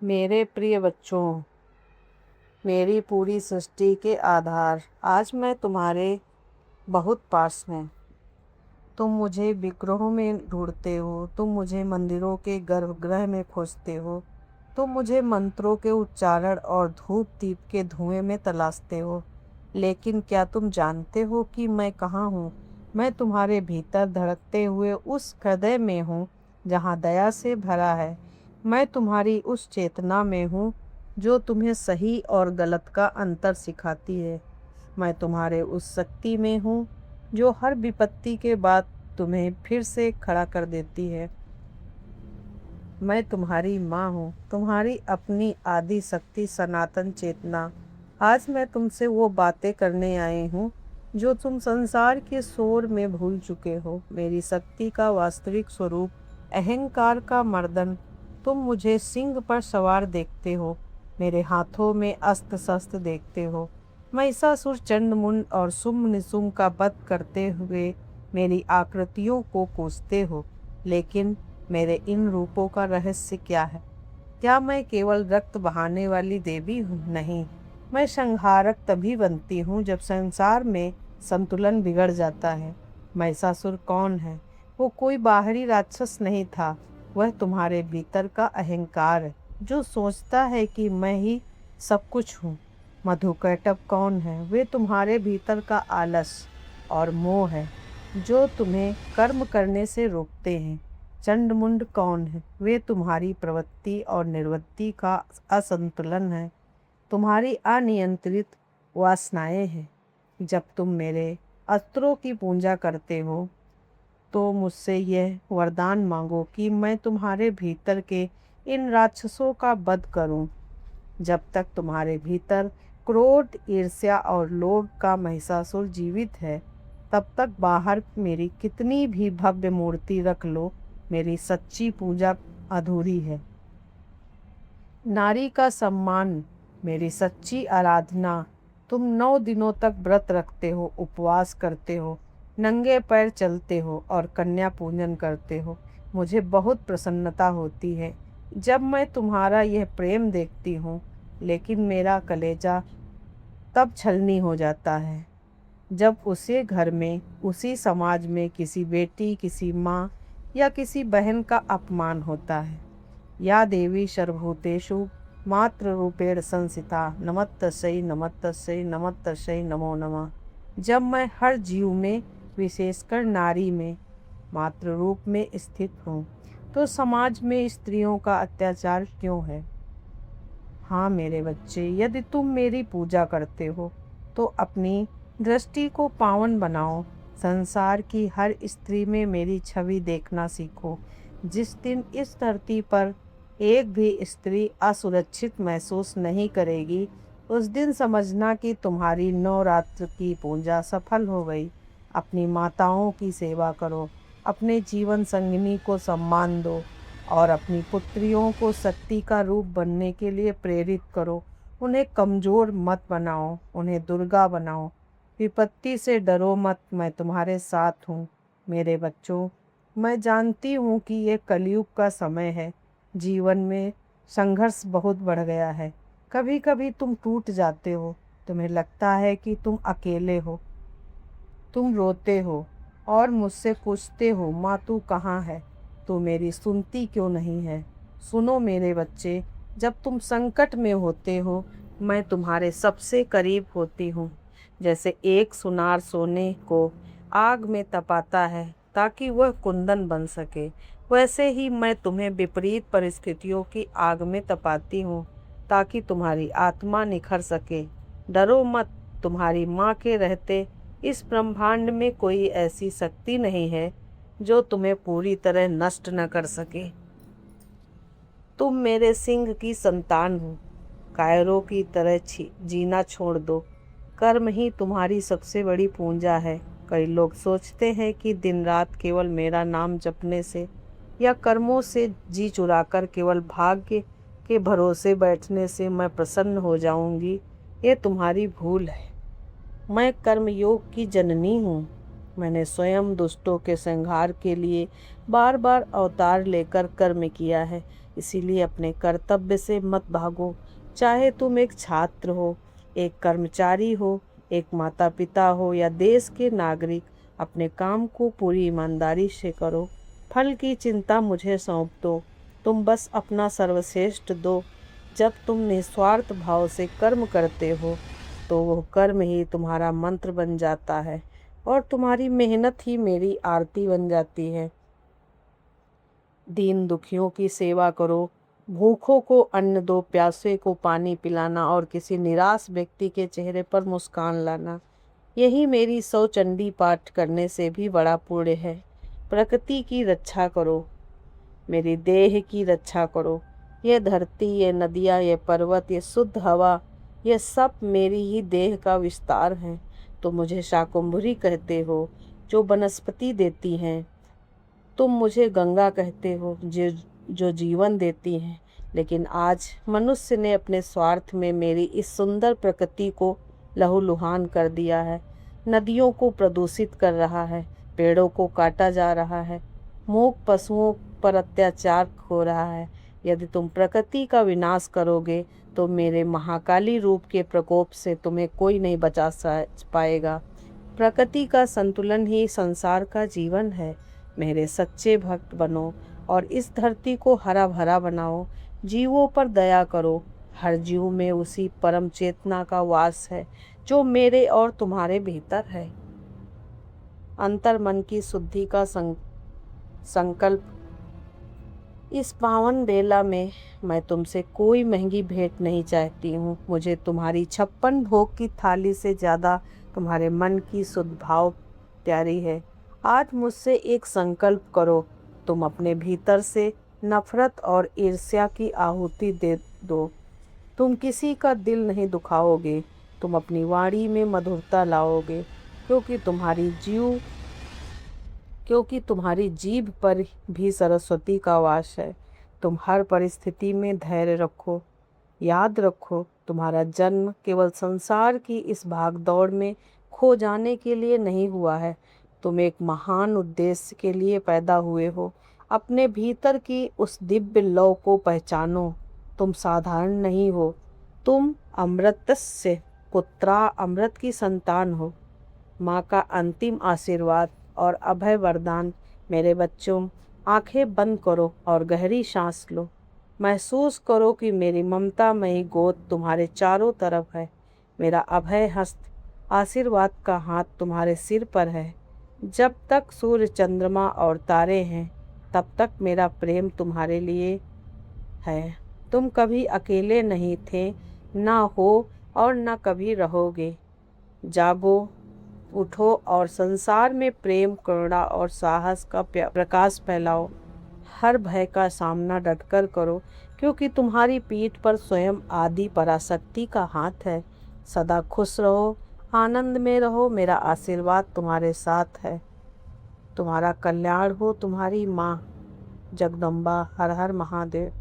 मेरे प्रिय बच्चों, मेरी पूरी सृष्टि के आधार, आज मैं तुम्हारे बहुत पास में। तुम मुझे विग्रहों में ढूंढते हो, तुम मुझे मंदिरों के गर्भगृह में खोजते हो, तुम मुझे मंत्रों के उच्चारण और धूप दीप के धुएं में तलाशते हो। लेकिन क्या तुम जानते हो कि मैं कहाँ हूँ? मैं तुम्हारे भीतर धड़कते हुए उस हृदय में हूँ जहाँ दया से भरा है। मैं तुम्हारी उस चेतना में हूँ जो तुम्हें सही और गलत का अंतर सिखाती है। मैं तुम्हारे उस शक्ति में हूँ जो हर विपत्ति के बाद तुम्हें फिर से खड़ा कर देती है। मैं तुम्हारी माँ हूँ, तुम्हारी अपनी आदि शक्ति, सनातन चेतना। आज मैं तुमसे वो बातें करने आई हूँ जो तुम संसार के शोर में भूल चुके हो। मेरी शक्ति का वास्तविक स्वरूप, अहंकार का मर्दन। तुम मुझे सिंह पर सवार देखते हो, मेरे हाथों में अस्त्र शस्त्र देखते हो। महिषासुर, चंडमुंड और शुंभ निशुंभ का वध करते हुए मेरी आकृतियों को कोसते हो। लेकिन मेरे इन रूपों का रहस्य क्या है? क्या मैं केवल रक्त बहाने वाली देवी हूँ? नहीं, मैं संहारक तभी बनती हूँ जब संसार में संतुलन बिगड़ जाता है। महिषासुर कौन है? वो कोई बाहरी राक्षस नहीं था, वह तुम्हारे भीतर का अहंकार है जो सोचता है कि मैं ही सब कुछ हूँ। मधुकैटभ कौन है? वे तुम्हारे भीतर का आलस और मोह है जो तुम्हें कर्म करने से रोकते हैं। चंडमुंड कौन है? वे तुम्हारी प्रवृत्ति और निवृत्ति का असंतुलन है, तुम्हारी अनियंत्रित वासनाएं हैं। जब तुम मेरे अस्त्रों की पूजा करते हो तो मुझसे यह वरदान मांगो कि मैं तुम्हारे भीतर के इन राक्षसों का वध करूं। जब तक तुम्हारे भीतर क्रोध, ईर्ष्या और लोभ का महिषासुर जीवित है, तब तक बाहर मेरी कितनी भी भव्य मूर्ति रख लो, मेरी सच्ची पूजा अधूरी है। नारी का सम्मान, मेरी सच्ची आराधना। तुम 9 दिनों तक व्रत रखते हो, उपवास करते हो, नंगे पैर चलते हो और कन्या पूजन करते हो। मुझे बहुत प्रसन्नता होती है जब मैं तुम्हारा यह प्रेम देखती हूँ, लेकिन मेरा कलेजा तब छलनी हो जाता है जब उसी घर में, उसी समाज में किसी बेटी, किसी माँ या किसी बहन का अपमान होता है। या देवी सर्वभूतेषु मातृरूपेण संस्थिता, नमस्तस्यै नमस्तस्यै नमस्तस्यै नमो नमः। जब मैं हर जीव में, विशेषकर नारी में, मातृ रूप में स्थित हूँ, तो समाज में स्त्रियों का अत्याचार क्यों है? हाँ मेरे बच्चे, यदि तुम मेरी पूजा करते हो तो अपनी दृष्टि को पावन बनाओ। संसार की हर स्त्री में मेरी छवि देखना सीखो। जिस दिन इस धरती पर एक भी स्त्री असुरक्षित महसूस नहीं करेगी, उस दिन समझना कि तुम्हारी नवरात्र की पूजा सफल हो गई। अपनी माताओं की सेवा करो, अपने जीवन संगिनी को सम्मान दो और अपनी पुत्रियों को शक्ति का रूप बनने के लिए प्रेरित करो। उन्हें कमज़ोर मत बनाओ, उन्हें दुर्गा बनाओ। विपत्ति से डरो मत, मैं तुम्हारे साथ हूँ। मेरे बच्चों, मैं जानती हूँ कि ये कलयुग का समय है। जीवन में संघर्ष बहुत बढ़ गया है। कभी कभी तुम टूट जाते हो, तुम्हें लगता है कि तुम अकेले हो। तुम रोते हो और मुझसे पूछते हो, माँ तू कहाँ है? तू मेरी सुनती क्यों नहीं है? सुनो मेरे बच्चे, जब तुम संकट में होते हो, मैं तुम्हारे सबसे करीब होती हूँ। जैसे एक सुनार सोने को आग में तपाता है ताकि वह कुंदन बन सके, वैसे ही मैं तुम्हें विपरीत परिस्थितियों की आग में तपाती हूँ ताकि तुम्हारी आत्मा निखर सके। डरो मत, तुम्हारी माँ के रहते इस ब्रह्मांड में कोई ऐसी शक्ति नहीं है जो तुम्हें पूरी तरह नष्ट न कर सके। तुम मेरे सिंह की संतान हो। कायरों की तरह जीना छोड़ दो। कर्म ही तुम्हारी सबसे बड़ी पूंजा है। कई लोग सोचते हैं कि दिन रात केवल मेरा नाम जपने से या कर्मों से जी चुराकर केवल भाग्य के भरोसे बैठने से मैं प्रसन्न हो जाऊंगी। ये तुम्हारी भूल है। मैं कर्मयोग की जननी हूँ। मैंने स्वयं दुष्टों के संहार के लिए बार बार अवतार लेकर कर्म किया है। इसीलिए अपने कर्तव्य से मत भागो। चाहे तुम एक छात्र हो, एक कर्मचारी हो, एक माता पिता हो या देश के नागरिक, अपने काम को पूरी ईमानदारी से करो। फल की चिंता मुझे सौंप दो, तुम बस अपना सर्वश्रेष्ठ दो। जब तुम निस्वार्थ भाव से कर्म करते हो तो वह कर्म ही तुम्हारा मंत्र बन जाता है और तुम्हारी मेहनत ही मेरी आरती बन जाती है। दीन दुखियों की सेवा करो, भूखों को अन्न दो, प्यासे को पानी पिलाना और किसी निराश व्यक्ति के चेहरे पर मुस्कान लाना, यही मेरी 100 चंडी पाठ करने से भी बड़ा पुण्य है। प्रकृति की रक्षा करो, मेरी देह की रक्षा करो। यह धरती, ये नदियाँ, ये पर्वत, ये शुद्ध हवा, ये सब मेरी ही देह का विस्तार हैं। तो मुझे शाकंभरी कहते हो जो वनस्पति देती हैं, तुम मुझे गंगा कहते हो जो जीवन देती हैं। लेकिन आज मनुष्य ने अपने स्वार्थ में मेरी इस सुंदर प्रकृति को लहूलुहान कर दिया है, नदियों को प्रदूषित कर रहा है, पेड़ों को काटा जा रहा है, मूक पशुओं पर अत्याचार हो रहा है। यदि तुम प्रकृति का विनाश करोगे तो मेरे महाकाली रूप के प्रकोप से तुम्हें कोई नहीं बचा पाएगा। प्रकृति का संतुलन ही संसार का जीवन है। मेरे सच्चे भक्त बनो और इस धरती को हरा भरा बनाओ। जीवों पर दया करो, हर जीव में उसी परम चेतना का वास है जो मेरे और तुम्हारे भीतर है। अंतर मन की शुद्धि का संकल्प। इस पावन बेला में मैं तुमसे कोई महंगी भेंट नहीं चाहती हूँ। मुझे तुम्हारी 56 भोग की थाली से ज़्यादा तुम्हारे मन की शुद्ध भाव प्यारी है। आज मुझसे एक संकल्प करो, तुम अपने भीतर से नफरत और ईर्ष्या की आहुति दे दो। तुम किसी का दिल नहीं दुखाओगे, तुम अपनी वाणी में मधुरता लाओगे, क्योंकि तुम्हारी जीभ पर भी सरस्वती का वास है। तुम हर परिस्थिति में धैर्य रखो। याद रखो, तुम्हारा जन्म केवल संसार की इस भागदौड़ में खो जाने के लिए नहीं हुआ है। तुम एक महान उद्देश्य के लिए पैदा हुए हो। अपने भीतर की उस दिव्य लौ को पहचानो। तुम साधारण नहीं हो, तुम अमृतस्य पुत्रा, अमृत की संतान हो। माँ का अंतिम आशीर्वाद और अभय वरदान। मेरे बच्चों, आंखें बंद करो और गहरी सांस लो। महसूस करो कि मेरी ममतामयी गोद तुम्हारे चारों तरफ है। मेरा अभय हस्त, आशीर्वाद का हाथ तुम्हारे सिर पर है। जब तक सूर्य, चंद्रमा और तारे हैं, तब तक मेरा प्रेम तुम्हारे लिए है। तुम कभी अकेले नहीं थे, ना हो और न कभी रहोगे। जागो, उठो और संसार में प्रेम, करुणा और साहस का प्रकाश फैलाओ। हर भय का सामना डटकर करो, क्योंकि तुम्हारी पीठ पर स्वयं आदि पराशक्ति का हाथ है। सदा खुश रहो, आनंद में रहो। मेरा आशीर्वाद तुम्हारे साथ है। तुम्हारा कल्याण हो। तुम्हारी माँ जगदम्बा। हर हर महादेव।